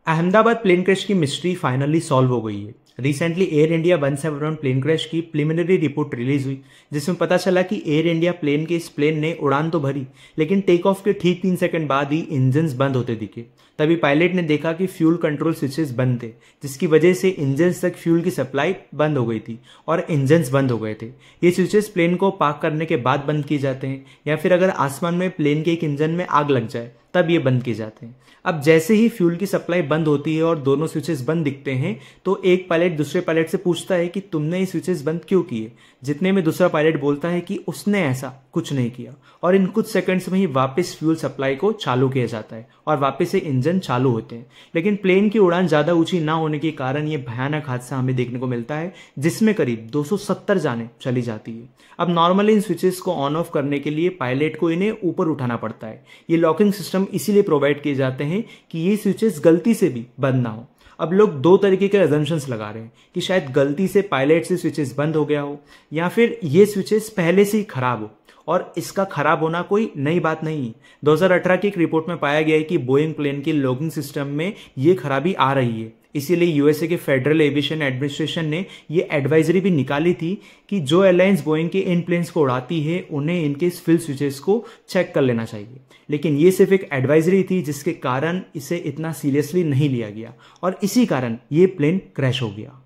Ahmedabad plane crash की mystery finally solve हो गई है। Recently Air India 171 plane crash की प्रिलिमिनरी रिपोर्ट रिलीज हुई, जिसमें पता चला कि एयर इंडिया प्लेन के इस प्लेन ने उड़ान तो भरी, लेकिन टेक ऑफ के ठीक 3 सेकंड बाद ही इंजन्स बंद होते दिखे। तभी पायलट ने देखा कि फ्यूल कंट्रोल स्विचेस बंद थे, जिसकी वजह से इंजन्स तक फ्यूल की सप्लाई बंद हो गई थी और इंजन्स बंद हो गए थे। ये स्विचेस प्लेन को पार्क करने के बाद बंद किए जाते हैं, या फिर अगर आसमान में प्लेन के एक इंजन में आग लग जाए तब ये बंद किए जाते हैं। अब जैसे ही फ्यूल की सप्लाई बंद होती है और दोनों स्विचेस बंद दिखते हैं, तो एक पायलट दूसरे पायलट से पूछता है कि तुमने ये स्विचेस बंद क्यों किए, जितने में दूसरा पायलट बोलता है कि उसने ऐसा कुछ नहीं किया, और इन कुछ सेकंड्स में ही वापस फ्यूल सप्लाई को चालू किया जाता है और वापस से इंजन चालू होते हैं। लेकिन प्लेन की उड़ान ज़्यादा ऊंची ना होने के कारण ये भयानक हादसा हमें देखने को मिलता है, जिसमें करीब 270 जानें चली जाती है। अब नॉर्मली इन स्विचेस को ऑन ऑफ करने के लिए पायलट को इन्हें ऊपर उठाना पड़ता है। ये लॉकिंग सिस्टम इसीलिए प्रोवाइड किए जाते हैं कि ये स्विचेस गलती से भी बंद ना हो। अब लोग दो तरीके के अजम्पशंस लगा रहे हैं कि शायद गलती से पायलट से स्विचेस बंद हो गया हो, या फिर ये स्विचेस पहले से ही खराब हो, और इसका खराब होना कोई नई बात नहीं है। 2018 की एक रिपोर्ट में पाया गया है कि बोइंग प्लेन के लॉकिंग सिस्टम में ये खराबी आ रही है। इसीलिए यूएसए के फेडरल एविएशन एडमिनिस्ट्रेशन ने ये एडवाइजरी भी निकाली थी कि जो एयरलाइंस बोइंग के इन प्लेन्स को उड़ाती है उन्हें इनके फ्यूल स्विचेस को चेक कर लेना चाहिए। लेकिन ये सिर्फ एक एडवाइजरी थी, जिसके कारण इसे इतना सीरियसली नहीं लिया गया और इसी कारण ये प्लेन क्रैश हो गया।